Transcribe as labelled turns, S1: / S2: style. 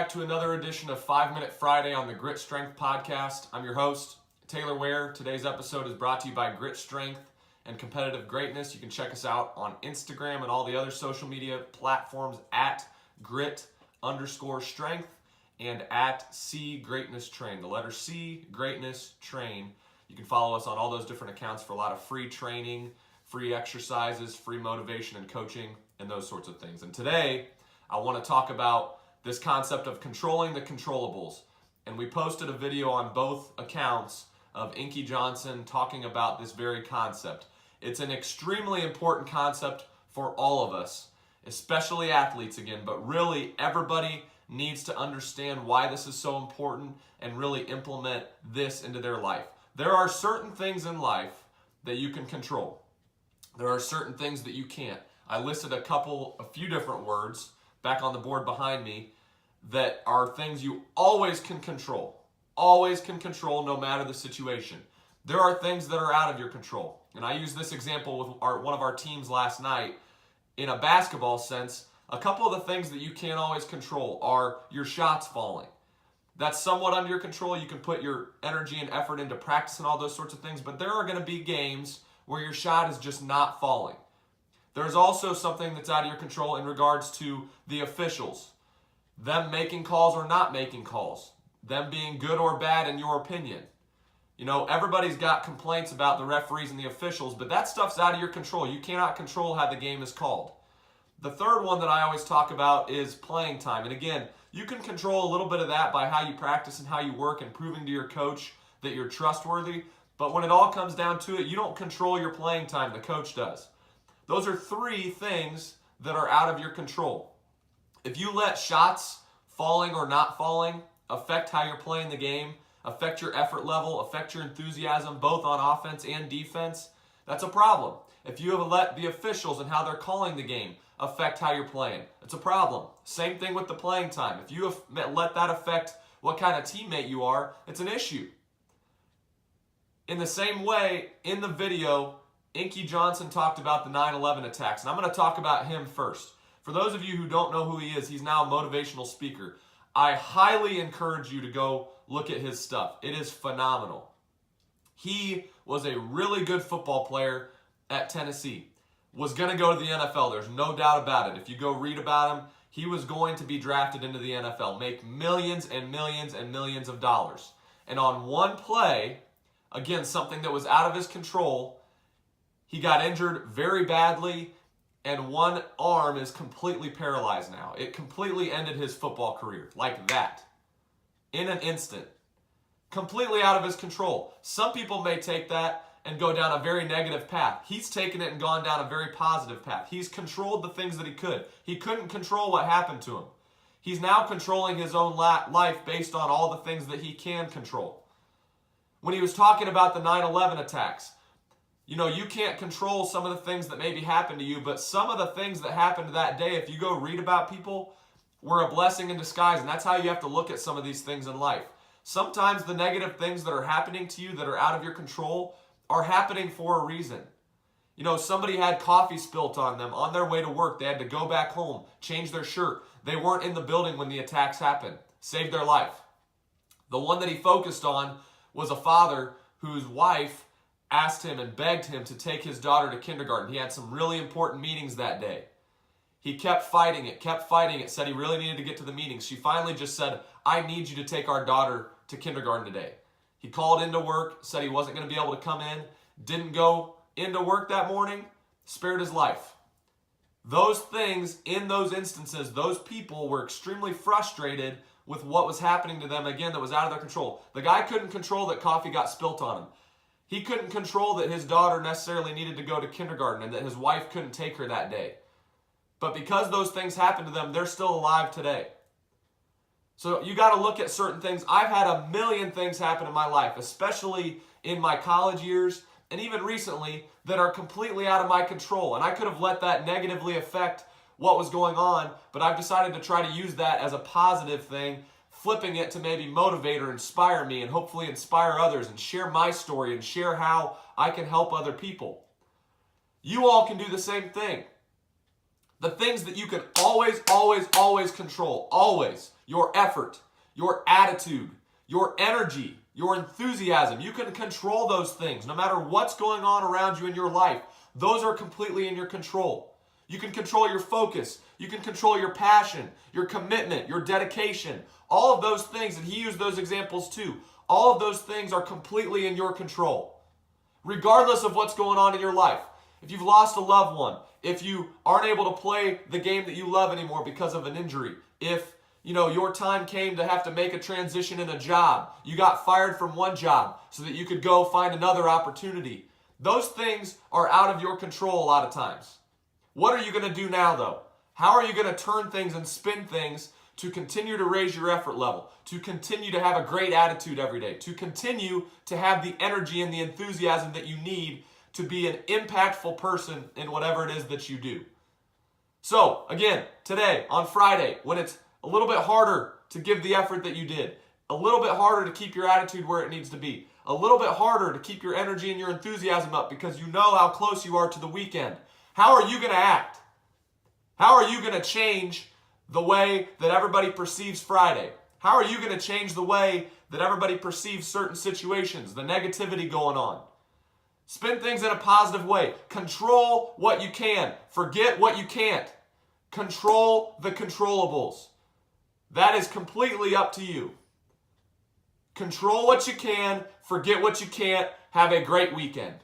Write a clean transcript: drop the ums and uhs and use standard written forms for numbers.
S1: back to another edition of 5 Minute Friday on the Grit Strength Podcast. I'm your host, Taylor Ware. Today's episode is brought to you by Grit Strength and Competitive Greatness. You can check us out on Instagram and all the other social media platforms at Grit_Strength and at C Greatness Train. The letter C, Greatness Train. You can follow us on all those different accounts for a lot of free training, free exercises, free motivation and coaching, and those sorts of things. And today, I want to talk about this concept of controlling the controllables. And we posted a video on both accounts of Inky Johnson talking about this very concept. It's an extremely important concept for all of us, especially athletes again, but really everybody needs to understand why this is so important and really implement this into their life. There are certain things in life that you can control. There are certain things that you can't. I listed a few different words back on the board behind me that are things you always can control. Always can control no matter the situation. There are things that are out of your control. And I used this example with one of our teams last night. In a basketball sense, a couple of the things that you can't always control are your shots falling. That's somewhat under your control. You can put your energy and effort into practice and all those sorts of things, but there are going to be games where your shot is just not falling. There's also something that's out of your control in regards to the officials. Them making calls or not making calls. Them being good or bad in your opinion. You know, everybody's got complaints about the referees and the officials, but that stuff's out of your control. You cannot control how the game is called. The third one that I always talk about is playing time. And again, you can control a little bit of that by how you practice and how you work and proving to your coach that you're trustworthy. But when it all comes down to it, you don't control your playing time. The coach does. Those are three things that are out of your control. If you let shots falling or not falling affect how you're playing the game, affect your effort level, affect your enthusiasm, both on offense and defense, that's a problem. If you have let the officials and how they're calling the game affect how you're playing, it's a problem. Same thing with the playing time. If you have let that affect what kind of teammate you are, it's an issue. In the same way, in the video, Inky Johnson talked about the 9/11 attacks, and I'm going to talk about him first. For those of you who don't know who he is, he's now a motivational speaker. I highly encourage you to go look at his stuff. It is phenomenal. He was a really good football player at Tennessee. Was going to go to the NFL. There's no doubt about it. If you go read about him, he was going to be drafted into the NFL, make millions and millions and millions of dollars. And on one play, again, something that was out of his control, he got injured very badly, and one arm is completely paralyzed now. It completely ended his football career, like that, in an instant. Completely out of his control. Some people may take that and go down a very negative path. He's taken it and gone down a very positive path. He's controlled the things that he could. He couldn't control what happened to him. He's now controlling his own life based on all the things that he can control. When he was talking about the 9/11 attacks, you know, you can't control some of the things that maybe happened to you, but some of the things that happened that day, if you go read about people, were a blessing in disguise, and that's how you have to look at some of these things in life. Sometimes the negative things that are happening to you that are out of your control are happening for a reason. You know, somebody had coffee spilt on them on their way to work. They had to go back home, change their shirt. They weren't in the building when the attacks happened. Saved their life. The one that he focused on was a father whose wife asked him and begged him to take his daughter to kindergarten. He had some really important meetings that day. He kept fighting it, said he really needed to get to the meetings. She finally just said, I need you to take our daughter to kindergarten today. He called into work, said he wasn't going to be able to come in, didn't go into work that morning, spared his life. Those things, in those instances, those people were extremely frustrated with what was happening to them, again, that was out of their control. The guy couldn't control that coffee got spilt on him. He couldn't control that his daughter necessarily needed to go to kindergarten and that his wife couldn't take her that day. But because those things happened to them, they're still alive today. So you got to look at certain things. I've had a million things happen in my life, especially in my college years and even recently, that are completely out of my control. And I could have let that negatively affect what was going on, but I've decided to try to use that as a positive thing, flipping it to maybe motivate or inspire me and hopefully inspire others and share my story and share how I can help other people. You all can do the same thing. The things that you can always, always, always control. Always. Your effort, your attitude, your energy, your enthusiasm. You can control those things no matter what's going on around you in your life. Those are completely in your control. You can control your focus. You can control your passion, your commitment, your dedication. All of those things, and he used those examples too. All of those things are completely in your control. Regardless of what's going on in your life. If you've lost a loved one, if you aren't able to play the game that you love anymore because of an injury, if your time came to have to make a transition in a job, you got fired from one job so that you could go find another opportunity. Those things are out of your control a lot of times. What are you going to do now though? How are you going to turn things and spin things to continue to raise your effort level, to continue to have a great attitude every day, to continue to have the energy and the enthusiasm that you need to be an impactful person in whatever it is that you do? So, again, today, on Friday, when it's a little bit harder to give the effort that you did, a little bit harder to keep your attitude where it needs to be, a little bit harder to keep your energy and your enthusiasm up because you know how close you are to the weekend, how are you going to act? How are you going to change the way that everybody perceives Friday? How are you going to change the way that everybody perceives certain situations, the negativity going on? Spin things in a positive way. Control what you can. Forget what you can't. Control the controllables. That is completely up to you. Control what you can. Forget what you can't. Have a great weekend.